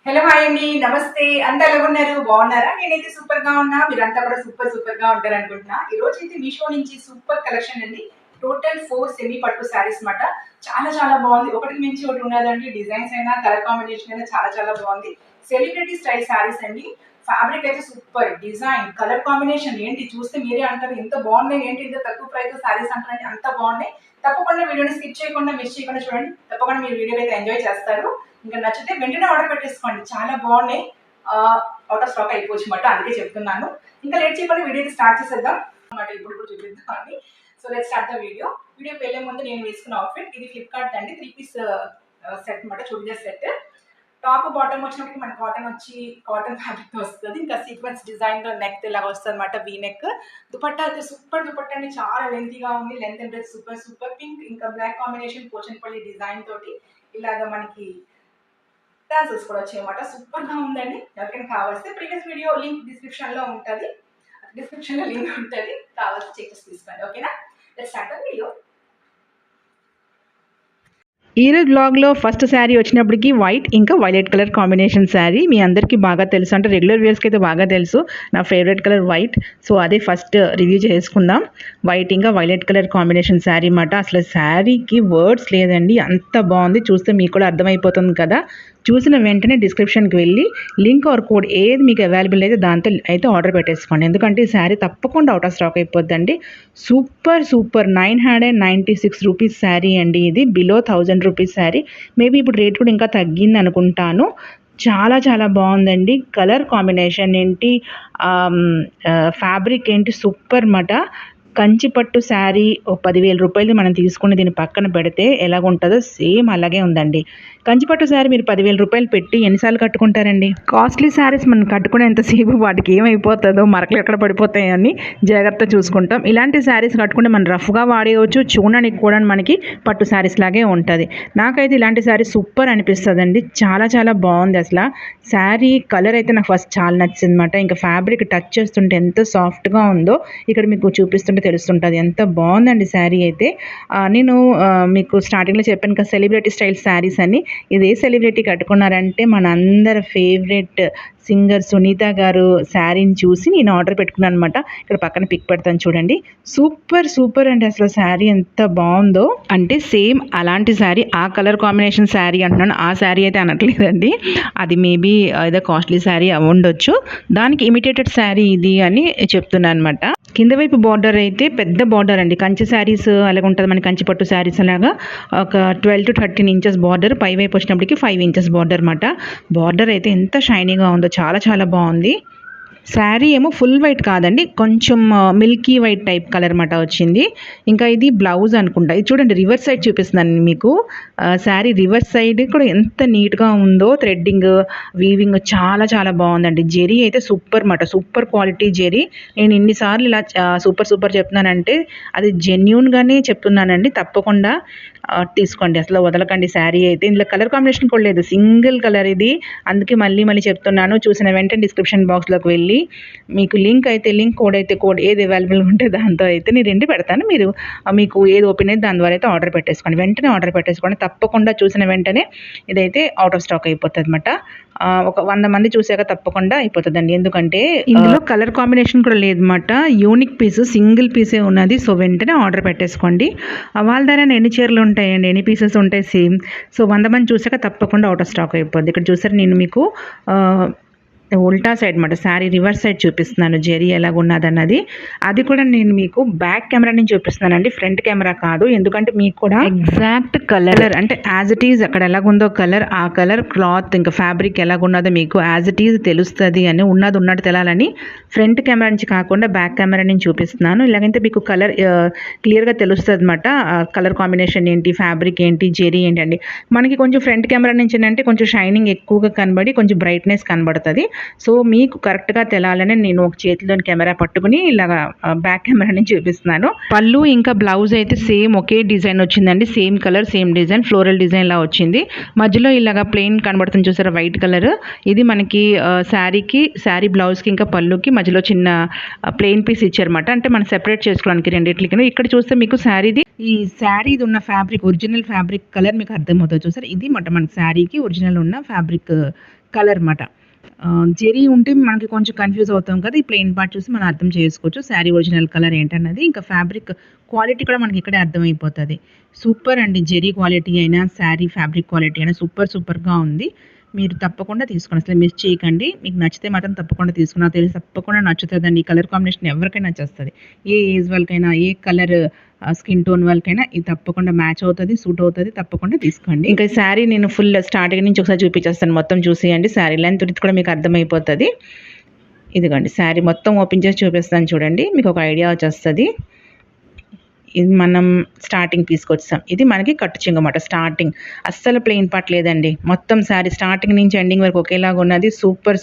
Hello hi అండి, నమస్తే. అంతా ఎలా ఉన్నారు? బాగున్నారా? నేనైతే సూపర్ గా ఉన్నా. మీరంతా కూడా సూపర్ గా ఉంటారు అనుకుంటున్నా. ఈ రోజు అయితే మీషో నుంచి సూపర్ కలెక్షన్ అండి. టోటల్ 4 సెమీ పట్టు శారీస్ మాట. చాలా బాగుంది. ఒకటికి మించి ఒకటి ఉన్నదండి. డిజైన్స్ అయినా కలర్ కాంబినేషన్ అయినా చాలా బాగుంది. సెలబ్రిటీ స్టైల్ శారీస్ అండి. ఫ్యాబ్రిక్ అయితే సూపర్, డిజైన్ కలర్ కాంబినేషన్ ఏంటి చూస్తే మీరే అంటారు ఎంత బాగున్నాయి, ఏంటి ఇంత తక్కువ ప్రైస్ శారీస్ అంటారంటే అంత బాగున్నాయి. తప్పకుండా వీడియోని స్కిప్ చేయకుండా మిస్ చేయకుండా చూడండి. తప్పకుండా మీరు వీడియో అయితే ఎంజాయ్ చేస్తారు. ఇంకా నచ్చితే వెంటనే ఆర్డర్ పెట్టేసుకోండి. చాలా బాగున్నాయి. అవుట్ ఆఫ్ స్టాక్ అయిపోవచ్చు అన్నమాట, అందుకే చెప్తున్నాను. ఇంకా లేట్ చేయకుండా వీడియో స్టార్ట్ చేసేద్దాం అన్నమాట. ఇప్పుడు చూపిద్దాం అండి. So let start the video. వీడియోకి వెళ్ళే ముందు నేను వేసుకున్న అవుట్ఫిట్ ఇది ఫ్లిప్కార్ట్ అండి. 3 పీస్ సెట్ అన్నమాట, చూడీదార్ సెట్. టాప్ బాటమ్ వచ్చినప్పటికి మన కాటన్ వచ్చి కాటన్ ఫ్యాబ్రిక్ వస్తుంది. ఇంకా సీక్వెన్స్ డిజైన్ లో నెక్ ఇలాగా వస్తుంది అనమాట, వీ నెక్. దుపట్టా అయితే సూపర్ దుపట్టా అండి, చాలా లెంతీగా ఉంది. లెంత్ అంటే సూపర్ పింక్ ఇంకా బ్లాక్ కాంబినేషన్ పోచన్పల్లి డిజైన్ తోటి ఇలాగ మనకి టాసల్స్ కూడా వచ్చాయన్నమాట. సూపర్ గా ఉందండి. ఎవరికైనా కావాల్సి ప్రీవియస్ వీడియో లింక్ డిస్క్రిప్షన్ లో ఉంటుంది. డిస్క్రిప్షన్ లో లింక్ ఉంటుంది, కావాల్సి చెక్ చేసి తీసుకోండి. ఓకేనా? Let's start the video. ఈరోజు బ్లాగ్లో ఫస్ట్ శారీ వచ్చినప్పటికి వైట్ ఇంకా వైలెట్ కలర్ కాంబినేషన్ శారీ మీ అందరికీ బాగా తెలుసు, అంటే రెగ్యులర్ వ్యూస్కి అయితే బాగా తెలుసు. నా ఫేవరెట్ కలర్ వైట్, సో అదే ఫస్ట్ రివ్యూ చేసుకుందాం. వైట్ ఇంకా వైలెట్ కలర్ కాంబినేషన్ శారీ అన్నమాట. అసలు శారీకి వర్డ్స్ లేదండి, అంత బాగుంది. చూస్తే మీకు కూడా అర్థమైపోతుంది కదా. చూసిన వెంటనే డిస్క్రిప్షన్కి వెళ్ళి లింక్ ఆర్ కోడ్ ఏది మీకు అవైలబుల్ అయితే దాంతో అయితే ఆర్డర్ పెట్టేసుకోండి. ఎందుకంటే ఈ శారీ తప్పకుండా అవుట్ ఆఫ్ స్టాక్ అయిపోద్దండి. సూపర్ 996 రూపీస్ శారీ అండి. ఇది బిలో 1000 రూపీస్ శారీ. మేబీ ఇప్పుడు రేట్ కూడా ఇంకా తగ్గింది అనుకుంటాను. చాలా బాగుందండి. కలర్ కాంబినేషన్ ఏంటి, ఫ్యాబ్రిక్ ఏంటి, సూపర్ మాట. కంచిపట్టు శారీ 10,000 రూపాయలు మనం తీసుకుని దీన్ని పక్కన పెడితే ఎలాగుంటుందో సేమ్ అలాగే ఉందండి. కంచిపట్టు శారీ మీరు 10,000 రూపాయలు పెట్టి ఎన్నిసార్లు కట్టుకుంటారండి? కాస్ట్లీ శారీస్ మనం కట్టుకునేంతసేపు వాటికి ఏమైపోతుందో, మరకలు ఎక్కడ పడిపోతాయని జాగ్రత్త చూసుకుంటాం. ఇలాంటి శారీస్ కట్టుకుంటే మనం రఫ్గా వాడేయవచ్చు. చూడడానికి కూడా మనకి పట్టు శారీస్ లాగే ఉంటుంది. నాకైతే ఇలాంటి శారీ సూపర్ అనిపిస్తుందండి. చాలా బాగుంది. అసలు శారీ కలర్ అయితే నాకు ఫస్ట్ చాలా నచ్చింది అనమాట. ఇంకా ఫ్యాబ్రిక్ టచ్ చేస్తుంటే ఎంత సాఫ్ట్గా ఉందో ఇక్కడ మీకు చూపిస్తుంటే తెలుస్తుంటుంది. ఎంత బాగుందండి శారీ అయితే. నేను మీకు స్టార్టింగ్లో చెప్పాను కదా సెలబ్రిటీ స్టైల్ శారీస్ అని. ఇదే సెలబ్రిటీ కట్టుకున్నారంటే మన అందరి ఫేవరెట్ సింగర్ సునీత గారు శారీని చూసి నేను ఆర్డర్ పెట్టుకున్నాను అనమాట. ఇక్కడ పక్కన పిక్ పెడతాను చూడండి. సూపర్ అండి. అసలు శారీ ఎంత బాగుందో అంటే సేమ్ అలాంటి శారీ, ఆ కలర్ కాంబినేషన్ శారీ అంటున్నాను, ఆ శారీ అయితే అనట్లేదండి. అది మేబీ ఏదో కాస్ట్లీ శారీ ఉండొచ్చు, దానికి ఇమిటేటెడ్ శారీ ఇది అని చెప్తున్నాను అనమాట. కింద వైపు బార్డర్ అయితే పెద్ద బార్డర్ అండి. కంచి శారీస్ అలాగే ఉంటుంది మన కంచి పట్టు శారీస్ అలాగా ఒక 12 to 13 ఇంచెస్ బార్డర్. పై వైపు వచ్చినప్పటికి 5 ఇంచెస్ బార్డర్ అనమాట. బార్డర్ అయితే ఎంత షైనీగా ఉందో, చాలా బాగుంది. శారీ ఏమో ఫుల్ వైట్ కాదండి, కొంచెం మిల్కీ వైట్ టైప్ కలర్ మాట వచ్చింది. ఇంకా ఇది బ్లౌజ్ అనుకుంటా. ఇది చూడండి రివర్స్ సైడ్ చూపిస్తున్నాను మీకు. శారీ రివర్స్ సైడ్ కూడా ఎంత నీట్గా ఉందో. థ్రెడ్డింగ్, వీవింగ్ చాలా బాగుందండి. జెరీ అయితే సూపర్ మాట, సూపర్ క్వాలిటీ జెరీ. నేను ఇన్నిసార్లు ఇలా సూపర్ చెప్తున్నానంటే అది జెన్యూన్గానే చెప్తున్నానండి. తప్పకుండా తీసుకోండి, అసలు వదలకండి. శారీ అయితే ఇందులో కలర్ కాంబినేషన్ కూడా లేదు, సింగిల్ కలర్ ఇది. అందుకే మళ్ళీ చెప్తున్నాను. చూసిన వెంటనే డిస్క్రిప్షన్ బాక్స్లోకి వెళ్ళి మీకు లింక్ కోడ్ ఏది అవైలబుల్ ఉంటే దాంతో అయితే నేను రెండు పెడతాను. మీరు మీకు ఏది ఓపెన్ అయితే దాని ద్వారా అయితే ఆర్డర్ పెట్టేసుకోండి. వెంటనే ఆర్డర్ పెట్టేసుకోండి. తప్పకుండా చూసిన వెంటనే ఇదైతే అవుట్ ఆఫ్ స్టాక్ అయిపోతుంది అనమాట. ఒక 100 మంది చూసాక తప్పకుండా అయిపోతుందండి. ఎందుకంటే ఇందులో కలర్ కాంబినేషన్ కూడా లేదన్నమాట. యూనిక్ పీస్, సింగిల్ పీసే ఉన్నది. సో వెంటనే ఆర్డర్ పెట్టేసుకోండి. వాళ్ళ దగ్గర ఎన్ని చీరలు ఉంటాయండి, ఎన్ని పీసెస్ ఉంటాయి సేమ్. సో 100 మంది చూసాక తప్పకుండా అవుట్ ఆఫ్ స్టాక్ అయిపోద్ది. ఇక్కడ చూసారు నేను మీకు ఉల్టా సైడ్ మాట, శారీ రివర్స్ సైడ్ చూపిస్తున్నాను జెరీ ఎలాగున్నదన్నది. అది కూడా నేను మీకు బ్యాక్ కెమెరా నుంచి చూపిస్తున్నానండి, ఫ్రంట్ కెమెరా కాదు. ఎందుకంటే మీకు కూడా ఎగ్జాక్ట్ కలర్ అంటే యాజ్ ఇట్ ఈజ్ అక్కడ ఎలాగుందో కలర్, ఆ కలర్ క్లాత్ ఇంకా ఫ్యాబ్రిక్ ఎలాగున్నదో మీకు యాజ్ ఇట్ ఈజ్ తెలుస్తుంది అని, ఉన్నట్టు తెలాలని ఫ్రంట్ కెమెరా నుంచి కాకుండా బ్యాక్ కెమెరా నుంచి చూపిస్తున్నాను. ఇలాగైతే మీకు కలర్ క్లియర్గా తెలుస్తుంది అనమాట. కలర్ కాంబినేషన్ ఏంటి, ఫ్యాబ్రిక్ ఏంటి, జెరీ ఏంటి అండి. మనకి కొంచెం ఫ్రంట్ కెమెరా నుంచి ఏంటంటే కొంచెం షైనింగ్ ఎక్కువగా కనబడి కొంచెం బ్రైట్నెస్ కనబడుతుంది. సో మీకు కరెక్ట్గా తెలాలని నేను ఒక చేతిలోని కెమెరా పట్టుకుని ఇలాగా బ్యాక్ కెమెరా నుంచి చూపిస్తున్నాను. పళ్ళు ఇంకా బ్లౌజ్ అయితే సేమ్ ఒకే డిజైన్ వచ్చిందండి. Same colour, same design, floral design లా వచ్చింది. మధ్యలో ఇలాగా ప్లెయిన్ కనబడుతుంది చూసారా, వైట్ కలర్. ఇది మనకి శారీ బ్లౌజ్కి ఇంకా పళ్ళుకి మధ్యలో చిన్న ప్లెయిన్ పీస్ ఇచ్చారన్నమాట. అంటే మనం సెపరేట్ చేసుకోవడానికి రెండింటికి. ఇక్కడ చూస్తే మీకు శారీది ఉన్న ఫ్యాబ్రిక్, ఒరిజినల్ ఫ్యాబ్రిక్ కలర్ మీకు అర్థమవుతుంది చూసారు. ఇది మనకి శారీకి ఒరిజినల్ ఉన్న ఫ్యాబ్రిక్ కలర్ మాట. జెరీ ఉంటే మనకి కొంచెం కన్‌ఫ్యూజ్ అవుతాం కదా! ఈ ప్లెయిన్ పార్ట్ చూసి మనం అర్థం చేసుకోవచ్చు. శారీ ఒరిజినల్ కలర్ ఏంటన్నది. ఇంకా ఫ్యాబ్రిక్ క్వాలిటీ కూడా మనకి ఇక్కడే అర్థమైపోతది. సూపర్ అండి. జెరీ క్వాలిటీ అయినా, శారీ ఫ్యాబ్రిక్ క్వాలిటీ అయినా సూపర్‌గా ఉంది. మీరు తప్పకుండా తీసుకోండి. అసలు మిస్ చేయకండి. మీకు నచ్చితే మాత్రం తప్పకుండా తీసుకోండి. నాకు తెలిసి తప్పకుండా నచ్చుతదండి. ఈ కలర్ కాంబినేషన్ ఎవరికైనా నచ్చేస్తది. ఏ ఏజ్ వాళ్ళకైనా, ఏ కలర్ స్కిన్ టోన్ వాళ్ళకైనా ఇది తప్పకుండా మ్యాచ్ అవుతది, సూట్ అవుతది. తప్పకుండా తీసుకోండి. ఇంకా ఈ శారీ నేను ఫుల్ స్టార్టింగ్ నుంచి ఒకసారి చూపించేస్తాను. మొత్తం చూసేయండి. శారీ లెంత్ కూడా మీకు అర్థమైపోతది. ఇదిగోండి శారీ మొత్తం ఓపెన్ చేసి చూపిస్తాను చూడండి. మీకు ఒక ఐడియా వచ్చేస్తది. ఇది మనం స్టార్టింగ్ తీసుకొచ్చేసాం. ఇది మనకి కట్టు చెంగు మాట స్టార్టింగ్. అస్సలు ప్లెయిన్ పార్ట్ లేదండి. మొత్తం శారీ స్టార్టింగ్ నుంచి ఎండింగ్ వరకు ఒకేలాగా ఉన్నది. సూపర్.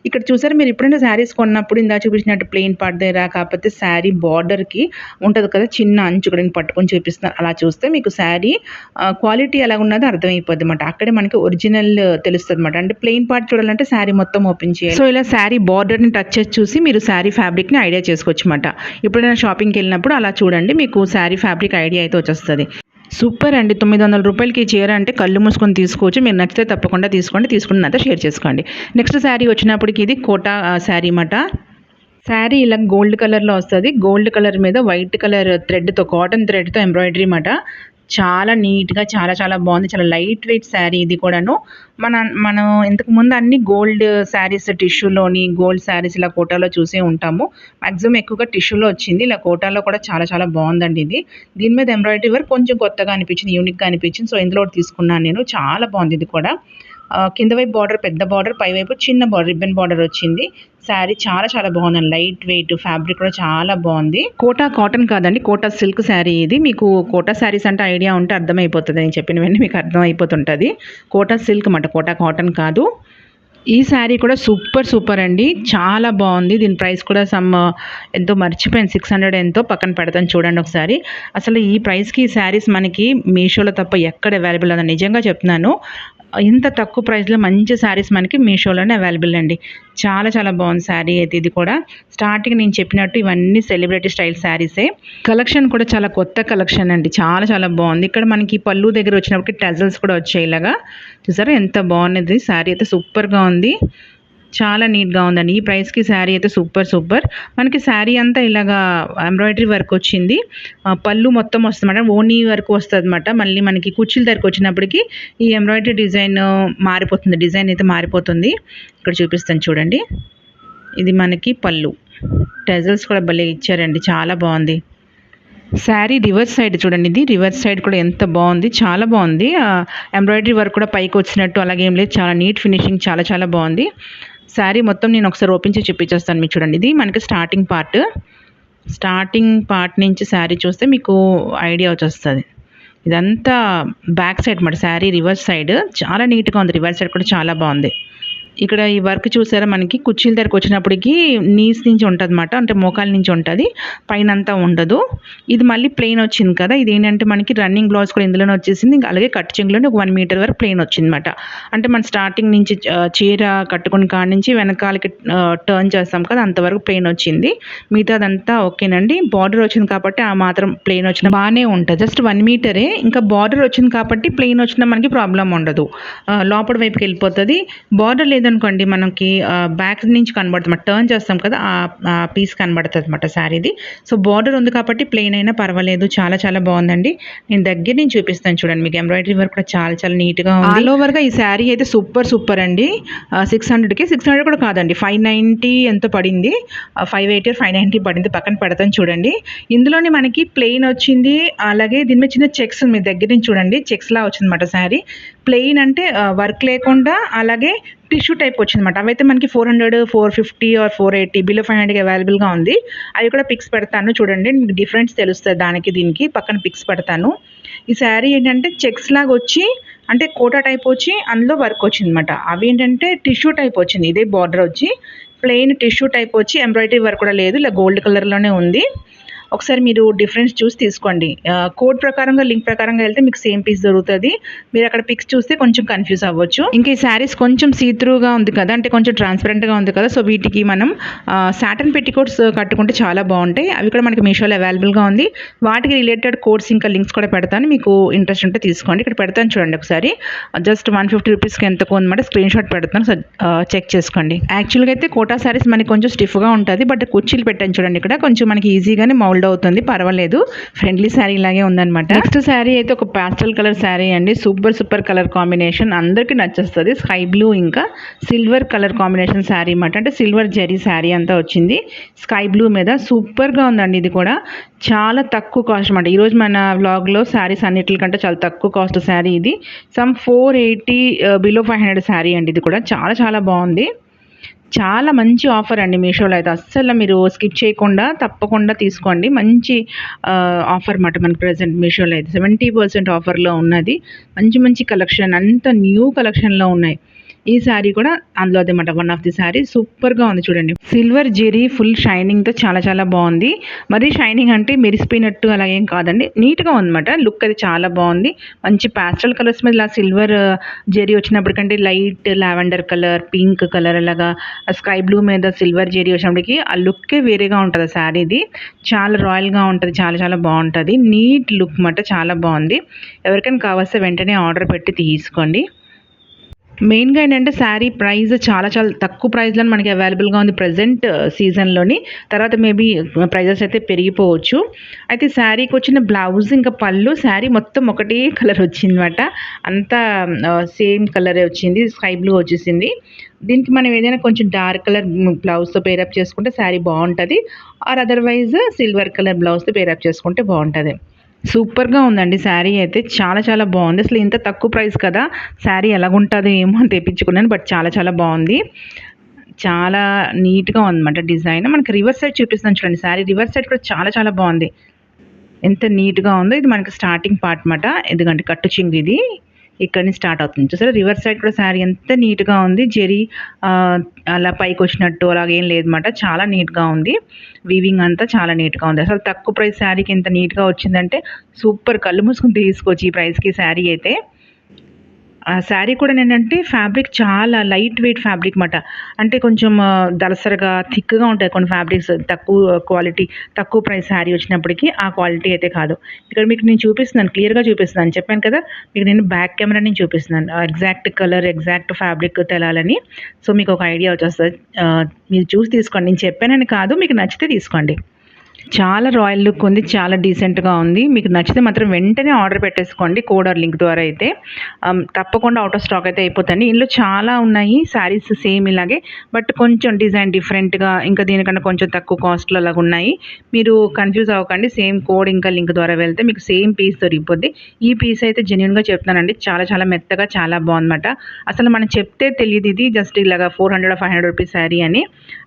ఇక్కడ చూసారా మీరు ఎప్పుడైనా శారీస్ కొన్నప్పుడు ఇందాక చూపించినట్టు ప్లెయిన్ పార్ట్ దగ్గర కాకపోతే శారీ బార్డర్‌కి ఉంటది కదా! చిన్న అంచు కూడా నేను పట్టుకొని చూపిస్తున్నాను. అలా చూస్తే మీకు శారీ క్వాలిటీ ఎలాగున్నదో అర్థమైపోద్దన్నమాట. అక్కడే మనకి ఒరిజినల్ తెలుస్తదన్నమాట. అంటే ప్లెయిన్ పార్ట్ చూడాలంటే శారీ మొత్తం ఓపెన్ చేయాలి. సో, ఇలా శారీ బార్డర్‌ని టచ్ చేసి చూసి మీరు శారీ ఫ్యాబ్రిక్‌ని ఐడియా చేసుకోవచ్చన్నమాట. ఎప్పుడైనా షాపింగ్‌కి వెళ్ళినప్పుడు అలా చూడండి. మీకు శారీ ఫ్యాబ్రిక్ ఐడియా అయితే వచ్చేస్తది. సూపర్ అండి. 900 రూపాయలకి ఈ చీర అంటే కళ్ళు మూసుకొని తీసుకోవచ్చు. మీరు నచ్చితే తప్పకుండా తీసుకోండి. తీసుకున్నంత షేర్ చేసుకోండి. నెక్స్ట్ శారీ వచ్చినప్పటికి ఇది కోటా శారీ మాట. శారీ ఇలా గోల్డ్ కలర్‌లో వస్తది. గోల్డ్ కలర్ మీద వైట్ కలర్ థ్రెడ్‌తో కాటన్ థ్రెడ్‌తో ఎంబ్రాయిడరీ మాట. చాలా నీట్‌గా చాలా బాగుంది. చాలా లైట్ వెయిట్ శారీ ఇది కూడాను. మనం ఇంతకుముందు అన్ని గోల్డ్ శారీస్ టిష్యూలోని గోల్డ్ శారీస్ ఇలా కోటాలో చూసే ఉంటాము. మాక్సిమం ఎక్కువగా టిష్యూలో వచ్చింది. ఇలా కోటాలో కూడా చాలా బాగుందండి ఇది. దీని మీద ఎంబ్రాయిడరీ వర్క్ కొంచెం కొత్తగా అనిపించింది. యూనిక్‌గా అనిపించింది. సో, ఇందులో ఒకటి తీసుకున్నాను నేను. చాలా బాగుంది ఇది కూడా. కింద వైపు బార్డర్ పెద్ద బార్డర్, పైవైపు చిన్న బార్డర్ రిబ్బన్ బార్డర్ వచ్చింది. శారీ చాలా బాగుందండి. లైట్ వెయిట్ ఫ్యాబ్రిక్ కూడా చాలా బాగుంది. కోటా కాటన్ కాదండి. కోటా సిల్క్ శారీ ఇది. మీకు కోటా శారీస్ అంటే ఐడియా ఉంటే అర్థమైపోతుంది. నేను చెప్పినవన్నీ మీకు అర్థమైపోతుంటది. కోటా సిల్క్ మాట. కోటా కాటన్ కాదు. ఈ శారీ కూడా సూపర్ అండి. చాలా బాగుంది. దీని ప్రైస్ కూడా ఎంతో మర్చిపోయాను. 600 ఎంతో పక్కన పెడతాను చూడండి ఒకసారి. అసలు ఈ ప్రైస్‌కి ఈ శారీస్ మనకి మీషోలో తప్ప ఎక్కడ అవైలబుల్ లేదండి. నిజంగా చెప్తున్నాను. ఇంత తక్కువ ప్రైస్‌లో మంచి శారీస్ మనకి మీషోలోనే అవైలబుల్ అండి. చాలా బాగుంది శారీ అయితే ఇది కూడా. స్టార్టింగ్ నేను చెప్పినట్టు ఇవన్నీ సెలబ్రిటీ స్టైల్ శారీసే. కలెక్షన్ కూడా చాలా కొత్త కలెక్షన్ అండి. చాలా బాగుంది. ఇక్కడ మనకి పళ్ళు దగ్గర వచ్చినప్పటికి టజల్స్ కూడా వచ్చాయి ఇలాగా. చూసారా ఎంత బాగున్నది. శారీ అయితే సూపర్‌గా ఉంది. చాలా నీట్‌గా ఉందండి. ఈ ప్రైస్‌కి శారీ అయితే సూపర్. మనకి శారీ అంతా ఇలాగా ఎంబ్రాయిడరీ వర్క్ వచ్చింది. పళ్ళు మొత్తం వస్తుందన్నమాట. ఓనీ వరకు వస్తదన్నమాట. మళ్ళీ మనకి కుర్చీల దగ్గరకు వచ్చినప్పటికి ఈ ఎంబ్రాయిడరీ డిజైన్ మారిపోతుంది. డిజైన్ అయితే మారిపోతుంది. ఇక్కడ చూపిస్తాను చూడండి. ఇది మనకి పళ్ళు. టజల్స్ కూడా భలే ఇచ్చారండి. చాలా బాగుంది. శారీ రివర్స్ సైడ్ చూడండి. ఇది రివర్స్ సైడ్ కూడా ఎంత బాగుంది. చాలా బాగుంది. ఎంబ్రాయిడరీ వర్క్ కూడా పైకి వచ్చినట్టు అలాగే ఏం లేదు. చాలా నీట్ ఫినిషింగ్ చాలా బాగుంది. శారీ మొత్తం నేను ఒకసారి ఓపెన్ చేసి చూపించేస్తాను మీకు చూడండి. ఇది మనకి స్టార్టింగ్ పార్ట్ నుంచి శారీ చూస్తే మీకు ఐడియా వచ్చేస్తది. ఇదంతా బ్యాక్ సైడ్ మాట. శారీ రివర్స్ సైడ్ చాలా నీట్‌గా ఉంది. రివర్స్ సైడ్ కూడా చాలా బాగుంది. ఇక్కడ ఈ వర్క్ చూసారా మనకి కుర్చీల దగ్గరకు వచ్చినప్పటికి నీస్ నుంచి ఉంటదన్నమాట. అంటే మోకాల నుంచి ఉంటది. పైనంతా ఉండదు. ఇది మళ్ళీ ప్లెయిన్ వచ్చింది కదా! ఇదేంటంటే మనకి రన్నింగ్ బ్లౌజ్ కూడా ఇందులోనే వచ్చేసింది. ఇంకా అలాగే కట్ చెంగులోనే ఒక 1 మీటర్ వరకు ప్లెయిన్ వచ్చిందన్నమాట. అంటే మన స్టార్టింగ్ నుంచి చీర కట్టుకున్న కాడ నుంచి వెనకాలకి టర్న్ చేస్తాం కదా! అంతవరకు ప్లెయిన్ వచ్చింది. మిగతాదంతా ఓకేనండి. బార్డర్ వచ్చింది కాబట్టి ఆ మాత్రం ప్లెయిన్ వచ్చినా బాగానే ఉంటది. జస్ట్ 1 మీటరే. ఇంకా బార్డర్ వచ్చింది కాబట్టి ప్లెయిన్ వచ్చినా మనకి ప్రాబ్లం ఉండదు. లోపల వైపుకి వెళ్ళిపోతది. బార్డర్ లేదనుకోండి మనకి బ్యాక్ నుంచి కనబడుతుంది. టర్న్ చేస్తాం కదా! ఆ పీస్ కనబడుతుందన్నమాట శారీది. సో, బార్డర్ ఉంది కాబట్టి ప్లెయిన్ అయినా పర్వాలేదు. చాలా బాగుందండి. నేను దగ్గర నుంచి చూపిస్తాను చూడండి. మీకు ఎంబ్రాయిడరీ వర్క్ కూడా చాలా నీట్‌గా ఉంది. ఆల్ ఓవర్‌గా ఈ శారీ అయితే సూపర్ అండి. 600కి 600 కూడా కాదండి. 590 ఎంతో పడింది. 580 590 పడింది. పక్కన పెడతాను చూడండి. ఇందులోనే మనకి ప్లెయిన్ వచ్చింది. అలాగే దీని మీద చిన్న చెక్స్ మీ దగ్గర నుంచి చూడండి. చెక్స్‌లా వచ్చిందన్నమాట శారీ. ప్లెయిన్ అంటే వర్క్ లేకుండా అలాగే టిష్యూ టైప్ వచ్చిందన్నమాట. అవైతే మనకి 400, 450 ఆర్ 480 బిలో 500కి అవైలబుల్‌గా ఉంది. అవి కూడా పిక్స్ పెడతాను చూడండి. మీకు డిఫరెన్స్ తెలుస్తుంది దానికి దీనికి. పక్కన పిక్స్ పెడతాను. ఈ శారీ ఏంటంటే చెక్స్ లాగా వచ్చి అంటే కోటా టైప్ వచ్చి అందులో వర్క్ వచ్చిందన్నమాట. అవి ఏంటంటే టిష్యూ టైప్ వచ్చింది. ఇదే బార్డర్ వచ్చి ప్లెయిన్ టిష్యూ టైప్ వచ్చి ఎంబ్రాయిడరీ వర్క్ కూడా లేదు. ఇలా గోల్డ్ కలర్‌లోనే ఉంది. ఒకసారి మీరు డిఫరెన్స్ చూసి తీసుకోండి. కోడ్ ప్రకారంగా లింక్ ప్రకారంగా వెళ్తే మీకు సేమ్ పీస్ దొరుకుతుంది. మీరు అక్కడ పిక్స్ చూస్తే కొంచెం కన్ఫ్యూజ్ అవ్వచ్చు. ఇంకా ఈ శారీస్ కొంచెం సీత్రూగా ఉంది కదా, అంటే కొంచెం ట్రాన్స్పరెంట్గా ఉంది కదా, సో వీటికి మనం సాటన్ పెట్టికోట్స్ కట్టుకుంటే చాలా బాగుంటాయి. అవి కూడా మనకి మీషోలో అవైలబుల్గా ఉంది. వాటికి రిలేటెడ్ కోడ్స్ ఇంకా లింక్స్ కూడా పెడతాను, మీకు ఇంట్రెస్ట్ ఉంటే తీసుకోండి. ఇక్కడ పెడతాను చూడండి ఒకసారి. జస్ట్ 150 రూపీస్కి ఎంతకు ఉందన్నమాట, స్క్రీన్ షాట్ పెడతాను, చెక్ చేసుకోండి. యాక్చువల్గా అయితే కోటా శారీస్ మనకి కొంచెం స్టిఫ్గా ఉంటుంది, బట్ కుర్చీలు పెట్టాను చూడండి, ఇక్కడ కొంచెం మనకి ఈజీగానే మౌల్డ్ అవుతుంది, పర్వాలేదు. ఫ్రెండ్లీ శారీ లాగే ఉందన్నమాట. నెక్స్ట్ శారీ అయితే ఒక పాస్టల్ కలర్ శారీ అండి. సూపర్ కలర్ కాంబినేషన్, అందరికీ నచ్చేస్తుంది. స్కై బ్లూ ఇంకా సిల్వర్ కలర్ కాంబినేషన్ శారీ అన్నమాట. అంటే సిల్వర్ జరీ శారీ అంతా వచ్చింది స్కై బ్లూ మీద. సూపర్గా ఉందండి. ఇది కూడా చాలా తక్కువ కాస్ట్ అన్నమాట. ఈరోజు మన వ్లాగ్లో శారీస్ అన్నిటికంటే చాలా తక్కువ కాస్ట్ శారీ ఇది. సమ్ 480 బిలో 500 శారీ అండి. ఇది కూడా చాలా బాగుంది. చాలా మంచి ఆఫర్ అండి మీషోలో అయితే. అస్సలు మీరు స్కిప్ చేయకుండా తప్పకుండా తీసుకోండి. మంచి ఆఫర్ అన్నమాట మనకి ప్రజెంట్ మీషోలో అయితే 70% ఆఫర్లో ఉన్నది. మంచి కలెక్షన్, అంత న్యూ కలెక్షన్లో ఉన్నాయి. ఈ శారీ కూడా అందులో అదనమాట, వన్ ఆఫ్ ది శారీ. సూపర్గా ఉంది చూడండి. సిల్వర్ జెరీ ఫుల్ షైనింగ్తో చాలా బాగుంది. మరీ షైనింగ్ అంటే మెరిసిపోయినట్టు అలా ఏం కాదండి, నీట్గా ఉందన్నమాట. లుక్ అది చాలా బాగుంది. మంచి ప్యాస్టల్ కలర్స్ మీద ఇలా సిల్వర్ జెరీ వచ్చినప్పటికంటే light lavender colour, pink colour, అలాగా స్కై బ్లూ మీద సిల్వర్ జెరీ వచ్చినప్పటికి ఆ లుక్కే వేరేగా ఉంటుంది. ఆ శారీది చాలా రాయల్గా ఉంటుంది, చాలా బాగుంటుంది. నీట్ లుక్ అన్నమాట, చాలా బాగుంది. ఎవరికైనా కావాల్స్తే వెంటనే ఆర్డర్ పెట్టి తీసుకోండి. మెయిన్గా ఏంటంటే శారీ ప్రైస్ చాలా తక్కువ ప్రైస్లో మనకి అవైలబుల్గా ఉంది ప్రజెంట్ సీజన్లోని. తర్వాత మేబీ ప్రైజెస్ అయితే పెరిగిపోవచ్చు. అయితే శారీకి వచ్చిన బ్లౌజ్ ఇంకా పళ్ళు, శారీ మొత్తం ఒకటే కలర్ వచ్చిందన్నమాట. అంతా సేమ్ కలరే వచ్చింది, స్కై బ్లూ వచ్చేసింది. దీనికి మనం ఏదైనా కొంచెం డార్క్ కలర్ బ్లౌజ్తో పేరప్ చేసుకుంటే శారీ బాగుంటుంది. ఆర్ అదర్వైజ్ సిల్వర్ కలర్ బ్లౌజ్తో పేరప్ చేసుకుంటే బాగుంటుంది. సూపర్గా ఉందండి శారీ అయితే. చాలా బాగుంది. అసలు ఇంత తక్కువ ప్రైస్ కదా, శారీ ఎలాగుంటుందో ఏమో అని తెప్పించుకున్నాను, బట్ చాలా బాగుంది. చాలా నీట్గా ఉందన్నమాట డిజైన్. మనకి రివర్స్ సైడ్ చూపిస్తాను చూడండి. శారీ రివర్స్ సైడ్ కూడా చాలా బాగుంది. ఎంత నీట్గా ఉందో. ఇది మనకి స్టార్టింగ్ పార్ట్ అన్నమాట. ఎందుకంటే కట్టు చింగు ఇది ఇక్కడ నుంచి స్టార్ట్ అవుతుంది చూసారా. రివర్స్ సైడ్ కూడా శారీ ఎంత నీట్గా ఉంది. జెరీ అలా పైకి వచ్చినట్టు అలాగేం లేదన్నమాట. చాలా నీట్గా ఉంది. వీవింగ్ అంతా చాలా నీట్గా ఉంది. అసలు తక్కువ ప్రైస్ శారీకి ఎంత నీట్గా వచ్చిందంటే సూపర్, కళ్ళు మూసుకొని తీసుకోవచ్చు ఈ ప్రైస్కి శారీ అయితే. ఆ శారీ కూడా ఏంటంటే ఫ్యాబ్రిక్ చాలా లైట్ వెయిట్ ఫ్యాబ్రిక్ అన్నమాట. అంటే కొంచెం దళసరిగా థిక్గా ఉంటాయి కొన్ని ఫ్యాబ్రిక్స్, తక్కువ క్వాలిటీ తక్కువ ప్రైస్ శారీ వచ్చినప్పటికీ ఆ క్వాలిటీ అయితే కాదు. ఇక్కడ మీకు నేను చూపిస్తున్నాను, క్లియర్గా చూపిస్తున్నాను. చెప్పాను కదా మీకు, నేను బ్యాక్ కెమెరా నుంచి చూపిస్తున్నాను ఎగ్జాక్ట్ కలర్, ఎగ్జాక్ట్ ఫ్యాబ్రిక్ తెలాలని. సో మీకు ఒక ఐడియా వచ్చేస్తుంది. మీరు చూసి తీసుకోండి. నేను చెప్పానని కాదు, మీకు నచ్చితే తీసుకోండి. చాలా రాయల్ లుక్ ఉంది, చాలా డీసెంట్గా ఉంది. మీకు నచ్చితే మాత్రం వెంటనే ఆర్డర్ పెట్టేసుకోండి కోడ్ ఆర్ లింక్ ద్వారా అయితే. తప్పకుండా అవుట్ ఆఫ్ స్టాక్ అయితే అయిపోతుంది. ఇందులో చాలా ఉన్నాయి శారీస్ సేమ్ ఇలాగే, బట్ కొంచెం డిజైన్ డిఫరెంట్గా, ఇంకా దీనికన్నా కొంచెం తక్కువ కాస్ట్లో అలాగ ఉన్నాయి. మీరు కన్ఫ్యూజ్ అవ్వకండి. సేమ్ కోడ్ ఇంకా లింక్ ద్వారా వెళ్తే మీకు సేమ్ పీస్ దొరికిపోద్ది. ఈ పీస్ అయితే జెన్యూన్గా చెప్తున్నానండి, చాలా మెత్తగా చాలా బాగుందన్నమాట. అసలు మనం చెప్తే తెలియదు ఇది జస్ట్ ఇలాగా 400-500 రూపీస్ శారీ అని.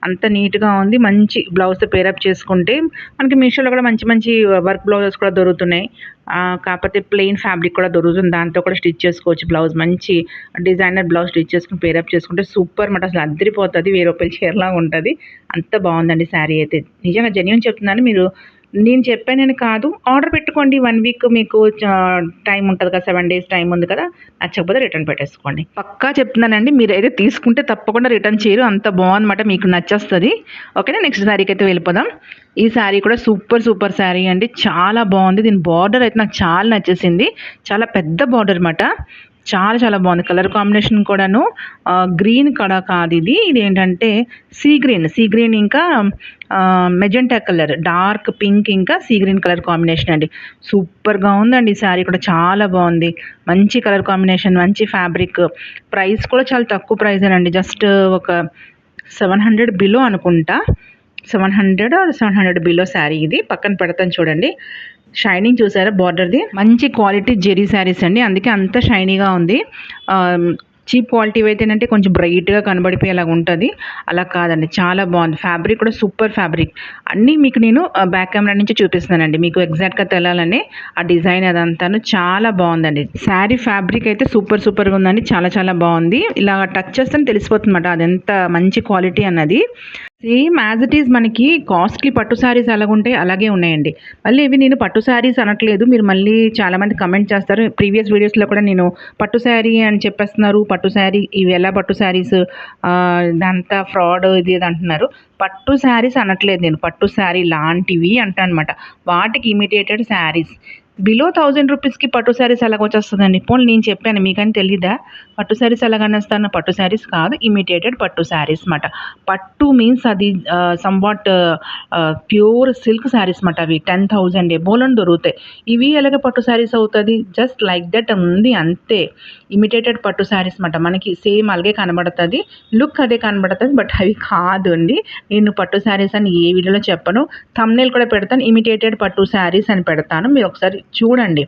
అంత నీట్గా ఉంది. మంచి బ్లౌజ్తో పేరప్ చేసుకుంటే మనకి మీషోలో కూడా మంచి వర్క్ బ్లౌజెస్ కూడా దొరుకుతున్నాయి. కాకపోతే ప్లెయిన్ ఫ్యాబ్రిక్ కూడా దొరుకుతుంది, దాంతో కూడా స్టిచ్ చేసుకోవచ్చు బ్లౌజ్. మంచి డిజైనర్ బ్లౌజ్ స్టిచ్ చేసుకుని పేరప్ చేసుకుంటే సూపర్ మాట. అసలు అద్దరిపోతుంది, 1000 రూపాయల చీరలాగా ఉంటుంది. అంత బాగుందండి శారీ అయితే. నిజంగా జెన్యూన్ చెప్తున్నాను. మీరు, నేను చెప్పానని కాదు, ఆర్డర్ పెట్టుకోండి. 1 వీక్ మీకు టైం ఉంటుంది కదా, 7 డేస్ టైం ఉంది కదా. నచ్చకపోతే రిటర్న్ పెట్టేసుకోండి. పక్కా చెప్తున్నానండి, మీరైతే తీసుకుంటే తప్పకుండా రిటర్న్ చేయరు. అంత బాగుందన్నమాట, మీకు నచ్చేస్తుంది. ఓకేనా, నెక్స్ట్ శారీకి అయితే వెళ్ళిపోదాం. ఈ శారీ కూడా సూపర్ శారీ అండి. చాలా బాగుంది. దీని బార్డర్ అయితే నాకు చాలా నచ్చేసింది. చాలా పెద్ద బార్డర్ అన్నమాట. చాలా బాగుంది. కలర్ కాంబినేషన్ కూడాను గ్రీన్ కూడా కాదు ఇది ఏంటంటే సీ గ్రీన్ ఇంకా మెజెంటా కలర్, డార్క్ పింక్ ఇంకా సీ గ్రీన్ కలర్ కాంబినేషన్ అండి. సూపర్గా ఉందండి ఈ శారీ కూడా, చాలా బాగుంది. మంచి కలర్ కాంబినేషన్, మంచి ఫ్యాబ్రిక్. ప్రైస్ కూడా చాలా తక్కువ ప్రైజేనండి. జస్ట్ ఒక 700 బిలో అనుకుంటా. 700 బిలో శారీ ఇది. పక్కన పెడతాను చూడండి. షైనింగ్ చూసారా బార్డర్ది. మంచి క్వాలిటీ జెరీ శారీస్ అండి, అందుకే అంత షైనీగా ఉంది. చీప్ క్వాలిటీ అయితే ఏంటంటే కొంచెం బ్రైట్గా కనబడిపోయేలాగా ఉంటుంది. అలా కాదండి, చాలా బాగుంది. ఫ్యాబ్రిక్ కూడా సూపర్ ఫ్యాబ్రిక్. అన్నీ మీకు నేను బ్యాక్ కెమెరా నుంచి చూపిస్తున్నానండి, మీకు ఎగ్జాక్ట్గా తెలాలని. ఆ డిజైన్ అదంతాను చాలా బాగుందండి. శారీ ఫ్యాబ్రిక్ అయితే సూపర్గా ఉందండి. చాలా బాగుంది. ఇలా టచ్ చేస్తే తెలిసిపోతుంది అన్నమాట అదెంత మంచి క్వాలిటీ అన్నది. సేమ్ యాజ్ ఇట్ ఈజ్ మనకి కాస్ట్లీ పట్టు శారీస్ ఎలాగుంటాయి అలాగే ఉన్నాయండి. మళ్ళీ ఇవి నేను పట్టు శారీస్ అనట్లేదు. మీరు మళ్ళీ చాలామంది కమెంట్ చేస్తారు. ప్రీవియస్ వీడియోస్‌లో కూడా నేను పట్టు శారీ అని చెప్పేస్తున్నారు. పట్టు శారీ ఇవి ఎలా పట్టు శారీస్ ఇదంతా ఫ్రాడ్ ఇది అంటున్నారు. పట్టు శారీస్ అనట్లేదు నేను. పట్టు శారీ లాంటివి అంటానన్నమాట. వాటికి ఇమిటేటెడ్ శారీస్. బిలో 1000 రూపీస్‌కి పట్టు శారీస్ ఎలాగొచ్చేస్తదండి? పోనీ నేను చెప్పాను మీకని తెలీదా? పట్టు శారీస్ ఎలాగనేస్తాను? పట్టు శారీస్ కాదు, ఇమిటేటెడ్ పట్టు శారీస్ మాట. పట్టు మీన్స్ అది సమ్‌వాట్ ప్యూర్ సిల్క్ శారీస్ మాట అవి. 10,000 ఎబోలోనే దొరుకుతాయి. ఇవి ఎలాగ పట్టు శారీస్ అవుతది? జస్ట్ లైక్ దట్ ఉంది అంతే. ఇమిటేటెడ్ పట్టు శారీస్ మాట. మనకి సేమ్ అలాగే కనబడతది. లుక్ అదే కనబడతది. బట్ అవి కాదు అండి. నేను పట్టు శారీస్ అని ఏ వీడియోలో చెప్పను. థంబ్‌నెయిల్ కూడా పెడతాను. ఇమిటేటెడ్ పట్టు శారీస్ అని పెడతాను. మీరు ఒకసారి చూడండి.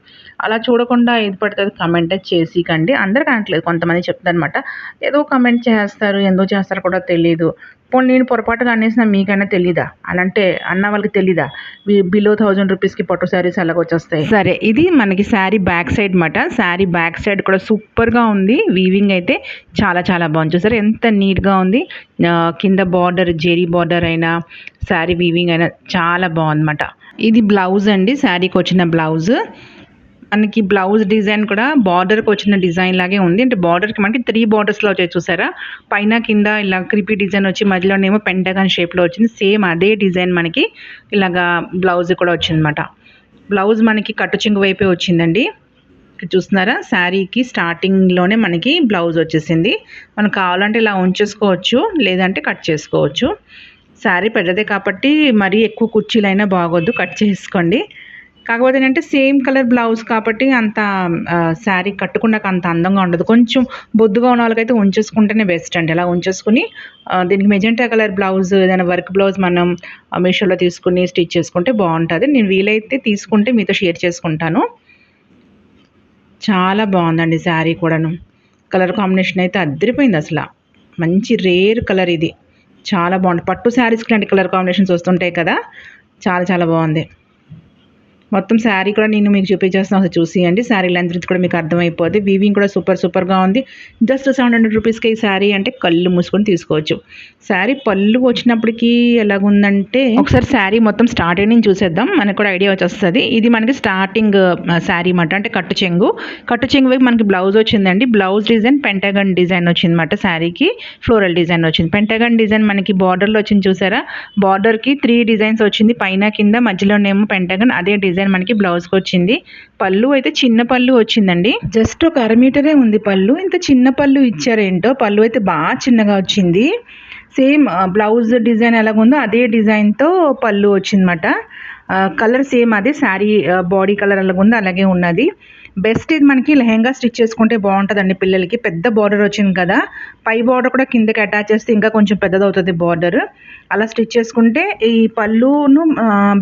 అలా చూడకుండా ఏది పడితే అది కామెంట్ చేసికండి. అందరికి అనట్లేదు. కొంతమంది చెప్తారనమాట. ఏదో కామెంట్ చేస్తారు. ఎందుకు చేస్తారో కూడా తెలీదు. పోనీ నేను పొరపాటుగా అనేసినా మీకైనా తెలీదా? అనంటే అన్న వాళ్ళకి తెలీదా? బిలో 1000 రూపీస్‌కి పట్టు శారీస్ ఎలాగొచ్చేస్తాయి? సరే, ఇది మనకి శారీ బ్యాక్ సైడ్ మాట. శారీ బ్యాక్ సైడ్ కూడా సూపర్‌గా ఉంది. వీవింగ్ అయితే చాలా చాలా బాగుంది. చూసారా ఎంత నీట్‌గా ఉంది. కింద బార్డర్ జెరీ బార్డర్ అయినా శారీ వీవింగ్ అయినా చాలా బాగుందన్నమాట. ఇది బ్లౌజ్ అండి. శారీకి వచ్చిన బ్లౌజ్. మనకి బ్లౌజ్ డిజైన్ కూడా బార్డర్కి వచ్చిన డిజైన్ లాగే ఉంది. అంటే బార్డర్కి మనకి 3 బార్డర్స్లో వచ్చాయి చూసారా? పైన కింద ఇలా క్రీపీ డిజైన్ వచ్చి మధ్యలోనేమో పెంటగాన్ షేప్లో వచ్చింది. సేమ్ అదే డిజైన్ మనకి ఇలాగా బ్లౌజ్ కూడా వచ్చిందన్నమాట. బ్లౌజ్ మనకి కట్టు చెంగు వైపే వచ్చిందండి. చూస్తున్నారా? శారీకి స్టార్టింగ్లోనే మనకి బ్లౌజ్ వచ్చేసింది. మనం కావాలంటే ఇలా ఉంచేసుకోవచ్చు, లేదంటే కట్ చేసుకోవచ్చు. శారీ పెద్దదే కాబట్టి మరీ ఎక్కువ కుర్చీలైనా బాగోద్దు, కట్ చేసుకోండి. కాకపోతే ఏంటంటే సేమ్ కలర్ బ్లౌజ్ కాబట్టి అంత శారీ కట్టుకున్నాక అంత అందంగా ఉండదు. కొంచెం బొద్దుగా ఉన్న వాళ్ళకైతే ఉంచేసుకుంటేనే బెస్ట్ అండి. అలా ఉంచేసుకుని దీనికి మెజెంటా కలర్ బ్లౌజ్ ఏదైనా వర్క్ బ్లౌజ్ మనం మీషోలో తీసుకుని స్టిచ్ చేసుకుంటే బాగుంటుంది. నేను వీలైతే తీసుకుంటే మీతో షేర్ చేసుకుంటాను. చాలా బాగుందండి శారీ కూడాను. కలర్ కాంబినేషన్ అయితే అద్దరిపోయింది అసలు. మంచి రేర్ కలర్ ఇది. చాలా బాగుంది. పట్టు శారీస్కి లాంటి కలర్ కాంబినేషన్స్ వస్తుంటాయి కదా, చాలా చాలా బాగుంది. మొత్తం శారీ కూడా నేను మీకు చూపించేస్తాను, ఒకసారి చూసియండి. శారీ లెంత్ కూడా మీకు అర్థమైపోద్ది. వీవింగ్ కూడా సూపర్గా ఉంది. జస్ట్ 700 రూపీస్కి ఈ శారీ అంటే కళ్ళు మూసుకొని తీసుకోవచ్చు. శారీ పళ్ళు వచ్చినప్పటికీ ఎలాగుందంటే ఒకసారి శారీ మొత్తం స్టార్టింగ్ నుంచి చూసేద్దాం, మనకు కూడా ఐడియా వచ్చేస్తుంది. ఇది మనకి స్టార్టింగ్ శారీ మాట. అంటే కట్టు చెంగు వైపు మనకి బ్లౌజ్ వచ్చిందండి. బ్లౌజ్ డిజైన్ పెంటగన్ డిజైన్ వచ్చిందన్నమాట. శారీకి ఫ్లోరల్ డిజైన్ వచ్చింది. పెంటగన్ డిజైన్ మనకి బార్డర్లో వచ్చింది చూసారా? బార్డర్కి 3 డిజైన్స్ వచ్చింది. పైన కింద మధ్యలోనేమో పెంటగన్ అదే డిజైన్ మనకి బ్లౌజ్కి వచ్చింది. పళ్ళు అయితే చిన్న పళ్ళు వచ్చిందండి. జస్ట్ ఒక 1/2 మీటరే ఉంది పళ్ళు. ఇంత చిన్న పళ్ళు ఇచ్చారేంటో. పళ్ళు అయితే బాగా చిన్నగా వచ్చింది. సేమ్ బ్లౌజ్ డిజైన్ ఎలాగుందో అదే డిజైన్తో పళ్ళు వచ్చిందన్నమాట. కలర్ సేమ్ అదే. శారీ బాడీ కలర్ ఎలాగుందో అలాగే ఉన్నది. బెస్ట్ ఇది మనకి లెహెంగా స్టిచ్ చేసుకుంటే బాగుంటుందండి. పిల్లలకి పెద్ద బార్డర్ వచ్చింది కదా, పై బార్డర్ కూడా కిందకి అటాచ్ చేస్తే ఇంకా కొంచెం పెద్దదవుతుంది బార్డర్. అలా స్టిచ్ చేసుకుంటే ఈ పళ్ళును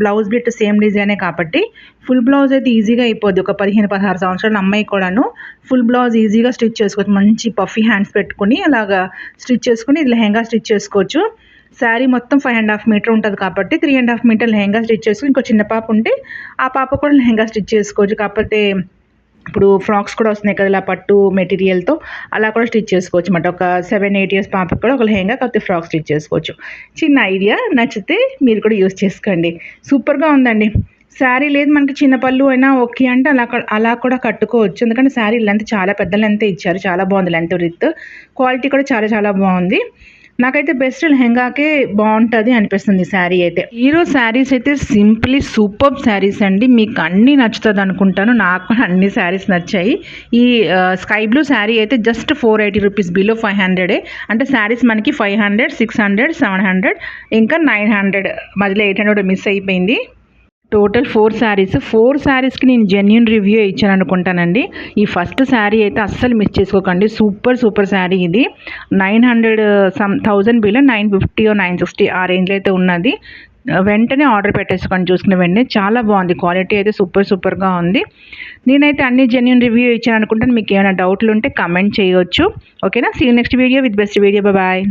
బ్లౌజ్ బిట్ సేమ్ డిజైనే కాబట్టి ఫుల్ బ్లౌజ్ అయితే ఈజీగా అయిపోద్ది. ఒక 15-16 సంవత్సరాల అమ్మాయి కూడాను ఫుల్ బ్లౌజ్ ఈజీగా స్టిచ్ చేసుకోవచ్చు. మంచి పఫీ హ్యాండ్స్ పెట్టుకుని అలాగా స్టిచ్ చేసుకుని ఇది లెహెంగా స్టిచ్ చేసుకోవచ్చు. శారీ మొత్తం 5.5 మీటర్ ఉంటుంది కాబట్టి 3.5 మీటర్ లెహెంగా స్టిచ్ చేసుకుని, ఇంకో చిన్న పాప ఉంటే ఆ పాప కూడా లెహెంగా స్టిచ్ చేసుకోవచ్చు. కాకపోతే ఇప్పుడు ఫ్రాక్స్ కూడా వస్తున్నాయి కదా ఇలా పట్టు మెటీరియల్తో, అలా కూడా స్టిచ్ చేసుకోవచ్చు అన్నమాట. ఒక 7-8 ఇయర్స్ పాపకి కూడా ఒక లెహెంగా కాకపోతే ఫ్రాక్ స్టిచ్ చేసుకోవచ్చు. చిన్న ఐడియా, నచ్చితే మీరు కూడా యూస్ చేసుకోండి. సూపర్గా ఉందండి. శారీ లేదు మనకి చిన్న పళ్ళు అయినా ఓకే అంటే అలా కూడా కట్టుకోవచ్చు. ఎందుకంటే శారీ లెంత్ చాలా పెద్ద లెంత్ ఇచ్చారు. చాలా బాగుంది లెంత్ విడ్త్. క్వాలిటీ కూడా చాలా చాలా బాగుంది. నాకైతే బెస్ట్ లెహెంగాకే బాగుంటుంది అనిపిస్తుంది శారీ అయితే. ఈరోజు శారీస్ అయితే సింప్లీ సూపర్ శారీస్ అండి. మీకు అన్నీ నచ్చుతుంది అనుకుంటాను. నాకు కూడా అన్ని శారీస్ నచ్చాయి. ఈ స్కై బ్లూ శారీ అయితే జస్ట్ 480 రూపీస్, బిలో 500. అంటే శారీస్ మనకి 500, 600, 700 ఇంకా 900, మధ్యలో 800 మిస్ అయిపోయింది. టోటల్ 4 శారీస్. 4 శారీస్కి నేను జెన్యూన్ రివ్యూ ఇచ్చాను అనుకుంటానండి. ఈ ఫస్ట్ శారీ అయితే అస్సలు మిస్ చేసుకోకండి. సూపర్ శారీ ఇది. 1000 బిలో 950 960 ఆ రేంజ్లో అయితే ఉన్నది. వెంటనే ఆర్డర్ పెట్టేసుకోండి చూసుకునే వెంటనే. చాలా బాగుంది. క్వాలిటీ అయితే సూపర్గా ఉంది. నేనైతే అన్ని జెన్యూన్ రివ్యూ ఇచ్చాను అనుకుంటాను. మీకు ఏమైనా డౌట్లు ఉంటే కమెంట్ చేయవచ్చు. ఓకేనా? See you next video with best video. Bye.